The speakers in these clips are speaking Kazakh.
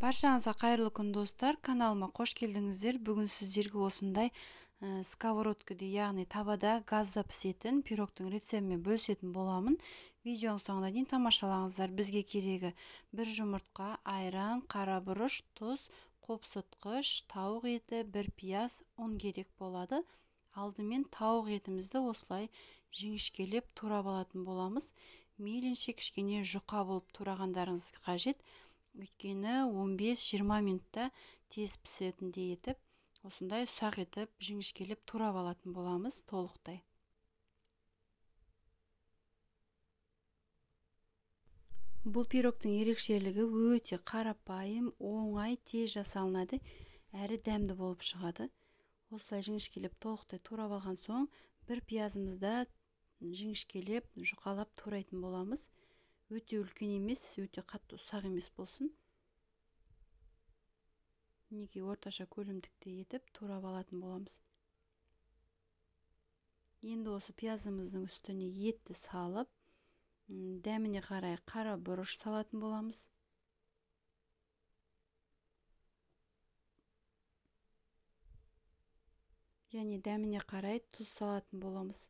Баршаңызға қайырлы күн достар, каналыма қош келдіңіздер. Бүгін сіздерге осындай сковородкада, яғни табада газда пісетін пирогтың рецептімен бөлісетін боламын. Видеоның соңына дейін тамашалаңыздар. Бізге керегі бір жұмыртқа, айран, қара бұрыш, тұз, қопсытқыш, тауық еті, бір пияз, ұн керек болады. Алдымен тауық етімізді осылай жіңішкелеп турап алатын боламыз. Мейлінше кішкене жұқа болып турағандарыңыз қажет. Өйткені 15-20 минутта тез пісетіндей етіп, осындай ұсақ етіп, жіңішкелеп турап алатын боламыз толықтай. Бұл пирогтың ерекшелігі өте қарапайым, оңай, тез жасалынады, әрі дәмді болып шығады. Осылай жіңішкелеп толықтай турап алған соң, бір пиязымызда жіңішкелеп, жұқалап турайтын боламыз. Өте үлкен емес, өте қатты ұсақ емес болсын. Неге орташа көлемдікте етіп турап алатын боламыз. Енді осы пиязымыздың үстіне етті салып, дәміне қарай қара бұрыш салатын боламыз. Және дәміне қарай тұз салатын боламыз.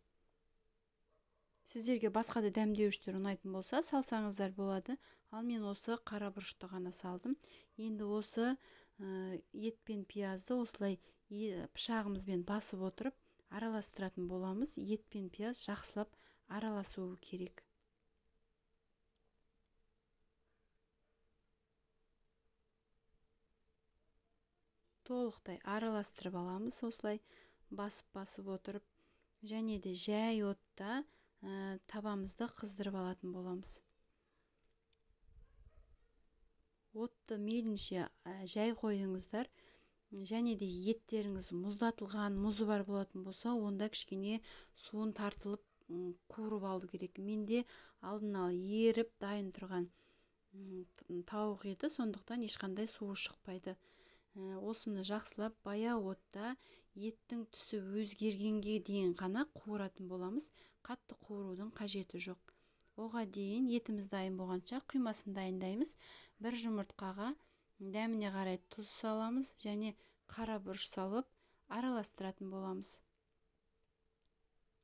Сіздерге басқа да дәмдеуіштер ұнайтын болса, салсаңыздар болады. Ал мен осы қара бұрышты ғана салдым. Енді осы ет пен пиязды осылай пышағымызбен басып отырып, араластыратын боламыз. Ет пен пияз жақсылап араласуы керек. Толықтай араластырып аламыз, осылай басып отырып, және де жай отта табамызды қыздырып алатын боламыз. Отты мейлінше жай қойыңыздар, және де еттеріңіз мұздатылған, мұзы бар болатын болса, онда кішкене суын тартылып қуырып алу керек. Менде алдын ала еріп дайын тұрған тауық еді, сондықтан ешқандай суы шықпайды. Осыны жақсылап баяу отта еттің түсі өзгергенге дейін ғана қуыратын боламыз. Қатты қуырудың қажеті жоқ. Оға дейін етіміз дайын болғанша құймасын дайындаймыз. Бір жұмыртқаға дәміне қарай тұз саламыз және қара бұрыш салып араластыратын боламыз.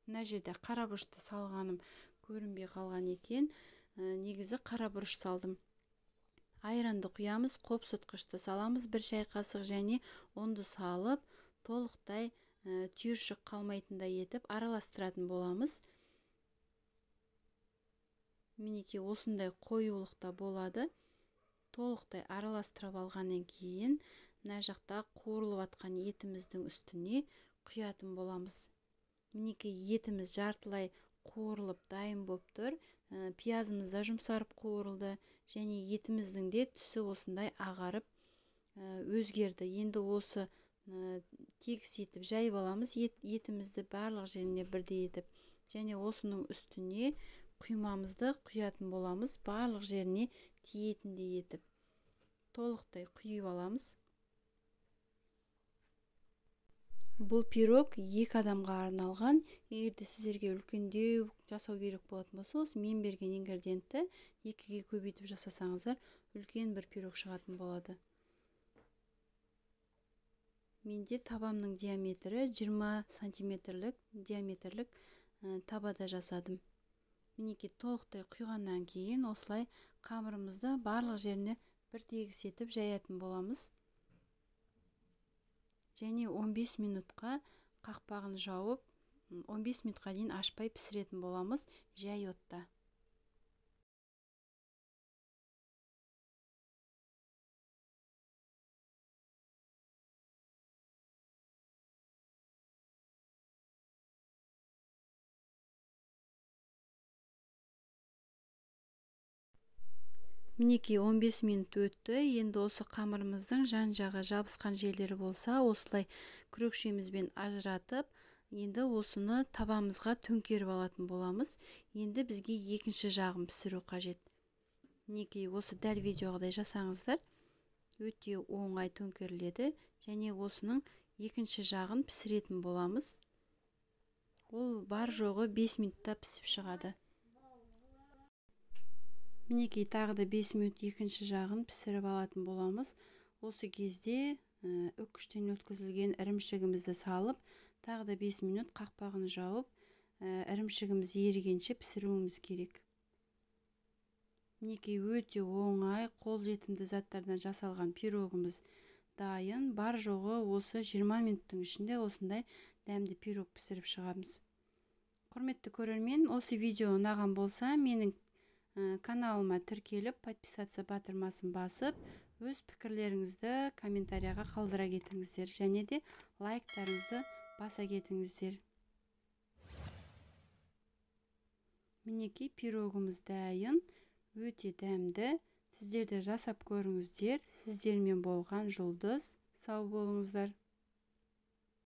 Мына жерде қара бұрышты салғаным көрінбей қалған екен. Негізі қара бұрыш салдым. Айранды құямыз, қопсытқышты саламыз, бір шай қасық және ұнды салып, толықтай түйіршік қалмайтындай етіп араластыратын боламыз. Мінекей осындай қоюлықта болады. Толықтай араластырып алғаннан кейін, мына жақта қуырылып атқан етіміздің үстіне құятын боламыз. Мінекей етіміз жартылай қуырылып дайын болып тұр. Пиязымыз да жұмсарып қуырылды, және етіміздің де түсі осындай ағарып өзгерді. Енді осы тегіс етіп жайып аламыз, етімізді барлық жеріне бірдей етіп, және осының үстіне құймамызды құятын боламыз, барлық жеріне тиетіндей етіп. Толықтай құйып аламыз. Бұл пирог 2 адамға арналған. Егерде сіздерге үлкендеу жасау керек болатын болса, осы мен берген ингредиентті 2-ге көбейтіп жасасаңыздар, үлкен бір пирог шығатын болады. Менде табамның диаметрі 20 сантиметрлік диаметрлік табада жасадым. Мінекей толықтай құйғаннан кейін осылай қамырымызды барлық жеріне бір тегіс етіп жаятын боламыз. Және 15 минутқа қақпағын жауып, 15 минутқа дейін ашпай пісіретін боламыз жай отта. Мінекей 15 минут өтті. Енді осы қамырымыздың жан-жағы жабысқан жерлері болса, осылай күрекшемізбен ажыратып, енді осыны табамызға төңкеріп алатын боламыз. Енді бізге екінші жағын пісіру қажет. Мінекей осы дәл видеоғыдай жасаңыздар, өте оңай төңкеріледі, және осының екінші жағын пісіретін боламыз. Ол бар жоғы 5 минутта пісіп шығады. Мінекей тағы да 5 минут екінші жағын пісіріп алатын боламыз. Осы кезде үккіштен өткізілген ірімшігімізді салып, тағы да 5 минут қақпағын жауып, ірімшігіміз ерігенше пісіруіміз керек. Мінекей өте оңай, қолжетімді заттардан жасалған пирогымыз дайын. Бар жоғы осы 20 минуттың ішінде осындай дәмді пирог пісіріп шығамыз. Құрметті көрермен, осы видео ұнаған болса, менің каналыма тіркеліп, подписаться батырмасын басып, өз пікірлеріңізді комментарияға қалдыра кетіңіздер, және де лайктарыңызды баса кетіңіздер. Мінекей пирогымыз дайын, өте дәмді. Сіздер де жасап көріңіздер. Сіздермен болған Жұлдыз. Сау болыңыздар.